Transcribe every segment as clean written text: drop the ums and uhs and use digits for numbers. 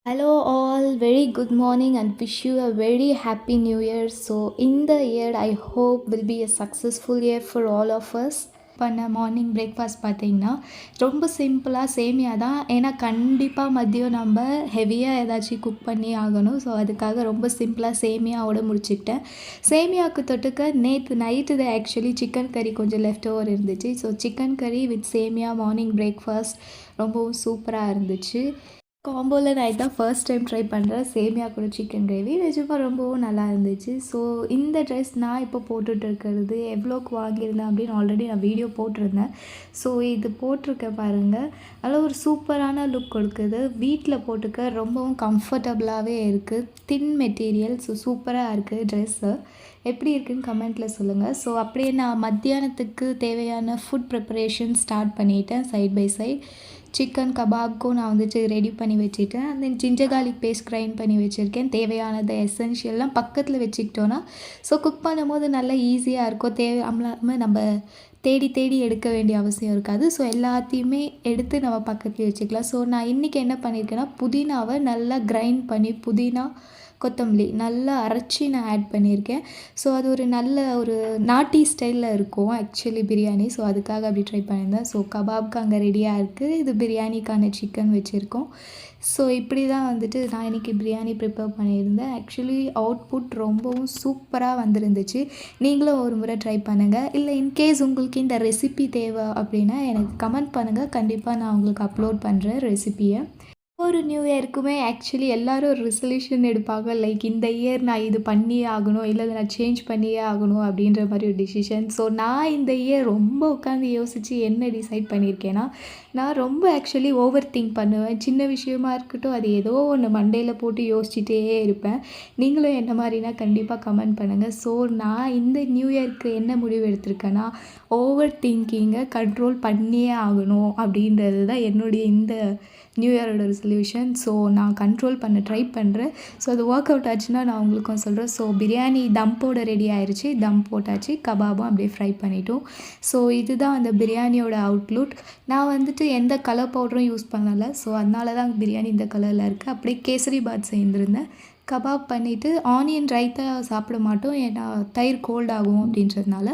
Hello, all. Very good morning and wish you a very happy new year. So, in the year, I hope will be a successful year for all of us. பண்ண morning breakfast பார்த்தீங்கன்னா ரொம்ப சிம்பிளாக சேமியா தான். ஏன்னா கண்டிப்பாக மதியம் நம்ம ஹெவியாக ஏதாச்சும் குக் பண்ணி ஆகணும். ஸோ அதுக்காக ரொம்ப சிம்பிளாக சேமியாவோட முடிச்சுக்கிட்டேன். சேமியாவுக்கு தொட்டுக்க நேற்று நைட்டு இது ஆக்சுவலி சிக்கன் கறி கொஞ்சம் லெஃப்ட் ஓவர் இருந்துச்சு. ஸோ சிக்கன் கறி வித் சேமியா மார்னிங் பிரேக்ஃபாஸ்ட் ரொம்பவும் சூப்பராக இருந்துச்சு. காம்போவில் நான் இதான் ஃபர்ஸ்ட் டைம் ட்ரை பண்ணுறேன். சேமியா கூட சிக்கன் கிரேவி நிஜமாக ரொம்பவும் நல்லா இருந்துச்சு. ஸோ இந்த ட்ரெஸ் நான் இப்போ போட்டுட்டு இருக்கிறது எவ்வளோக்கு வாங்கியிருந்தேன் அப்படின்னு ஆல்ரெடி நான் வீடியோ போட்டிருந்தேன். ஸோ இது போட்டிருக்க பாருங்கள், நல்லா ஒரு சூப்பரான லுக் கொடுக்குது. வீட்டில் போட்டுக்க ரொம்பவும் கம்ஃபர்டபுளாகவே இருக்குது. தின் மெட்டீரியல். ஸோ சூப்பராக இருக்குது ட்ரெஸ்ஸு. எப்படி இருக்குதுன்னு கமெண்ட்டில் சொல்லுங்கள். ஸோ அப்படியே நான் மத்தியானத்துக்கு தேவையான ஃபுட் ப்ரிப்பரேஷன் ஸ்டார்ட் பண்ணிட்டேன். சைட் பை சைட் சிக்கன் கபாப்க்கும் நான் வந்துட்டு ரெடி பண்ணி வச்சுட்டேன். தென் ஜிஞ்சர் கார்லிக் பேஸ்ட் கிரைண்ட் பண்ணி வச்சுருக்கேன். தேவையானது எசென்ஷியல்லாம் பக்கத்தில் வச்சுக்கிட்டோன்னா ஸோ குக் பண்ணும்போது நல்லா ஈஸியாக இருக்கும். தேவையில்லாமல் நம்ம தேடி தேடி எடுக்க வேண்டிய அவசியம் இருக்காது. ஸோ எல்லாத்தையுமே எடுத்து நம்ம பக்கத்துலேயே வச்சுக்கலாம். ஸோ நான் இன்றைக்கி என்ன பண்ணியிருக்கேன்னா, புதினாவை நல்லா கிரைண்ட் பண்ணி புதினா கொத்தமல்லி நல்லா அரைச்சி நான் ஆட் பண்ணியிருக்கேன். ஸோ அது ஒரு நல்ல ஒரு நாட்டி ஸ்டைலில் இருக்கும் ஆக்சுவலி பிரியாணி. ஸோ அதுக்காக அப்படி ட்ரை பண்ணியிருந்தேன். ஸோ கபாப்க்கு அங்கே ரெடியாக இருக்குது. இது பிரியாணிக்கான சிக்கன் வச்சுருக்கோம். ஸோ இப்படி தான் வந்துட்டு நான் இன்றைக்கி பிரியாணி ப்ரிப்பேர் பண்ணியிருந்தேன். ஆக்சுவலி அவுட்புட் ரொம்பவும் சூப்பராக வந்துருந்துச்சு. நீங்களும் ஒரு முறை ட்ரை பண்ணுங்கள். இல்லை இன்கேஸ் உங்களுக்கு இந்த ரெசிபி தேவை அப்படின்னா எனக்கு கமெண்ட் பண்ணுங்கள். கண்டிப்பாக நான் உங்களுக்கு அப்லோட் பண்ணுறேன் ரெசிபியை. ஒரு நியூ இயருக்குமே ஆக்சுவலி எல்லோரும் ஒரு ரெசல்யூஷன் எடுப்பாங்க. லைக் இந்த இயர் நான் இது பண்ணியே ஆகணும், இல்லை நான் சேஞ்ச் பண்ணியே ஆகணும் அப்படின்ற மாதிரி ஒரு டிசிஷன். ஸோ நான் இந்த இயர் ரொம்ப உட்காந்து யோசித்து என்ன டிசைட் பண்ணியிருக்கேன்னா, நான் ரொம்ப ஆக்சுவலி ஓவர் திங்க் பண்ணுவேன். சின்ன விஷயமா இருக்கட்டும், அது ஏதோ ஒன்று மண்டையில் போட்டு யோசிச்சுட்டே இருப்பேன். நீங்களும் என்ன மாதிரினா கண்டிப்பாக கமெண்ட் பண்ணுங்கள். ஸோ நான் இந்த நியூ இயருக்கு என்ன முடிவு எடுத்திருக்கேன்னா, ஓவர் திங்கிங்கை கண்ட்ரோல் பண்ணியே ஆகணும் அப்படின்றது தான் என்னுடைய இந்த நியூ இயரோட ரெசல்யூஷன். ஸோ நான் கண்ட்ரோல் பண்ண ட்ரை பண்ணுறேன். ஸோ அது ஒர்க் அவுட் ஆச்சுன்னா நான் உங்களுக்கும் சொல்கிறேன். ஸோ பிரியாணி தம்போட ரெடி ஆயிடுச்சு. தம் போட்டாச்சு. கபாபும் அப்படியே ஃப்ரை பண்ணிட்டோம். ஸோ இதுதான் அந்த பிரியாணியோட அவுட்லுக். நான் வந்துட்டு எந்த கலர் பவுடரும் யூஸ் பண்ணலை. ஸோ அதனால தான் பிரியாணி இந்த கலரில் இருக்குது. அப்படியே கேசரி பாத் செய்திருந்தேன். கபாப் பண்ணிவிட்டு ஆனியன் ரைத்தா சாப்பிட மாட்டோம், ஏன்னா தயிர் கோல்ட் ஆகும் அப்படின்றதுனால.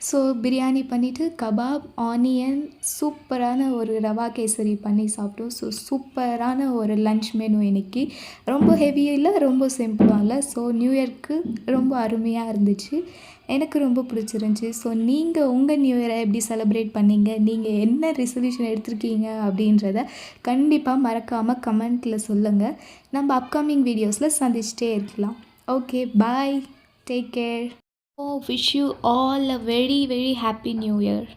ஸோ பிரியாணி பண்ணிவிட்டு கபாப் ஆனியன் சூப்பரான ஒரு ரவா கேசரி பண்ணி சாப்பிட்டோம். ஸோ சூப்பரான ஒரு லன்ச் மெனு இன்றைக்கி. ரொம்ப ஹெவியும் இல்லை, ரொம்ப சிம்பிளாக இல்லை. ஸோ நியூ இயர்க்கு ரொம்ப அருமையாக இருந்துச்சு. எனக்கு ரொம்ப பிடிச்சிருந்துச்சி. ஸோ நீங்கள் உங்கள் நியூ இயரை எப்படி செலிப்ரேட் பண்ணீங்க, நீங்கள் என்ன ரெசல்யூஷன் எடுத்திருக்கீங்க அப்படின்றத கண்டிப்பாக மறக்காமல் கமெண்ட்டில் சொல்லுங்கள். நம்ம அப்கமிங் வீடியோஸில் சந்திச்சிட்டே இருக்கலாம். Okay, bye, take care. Wish you all a very very happy new year.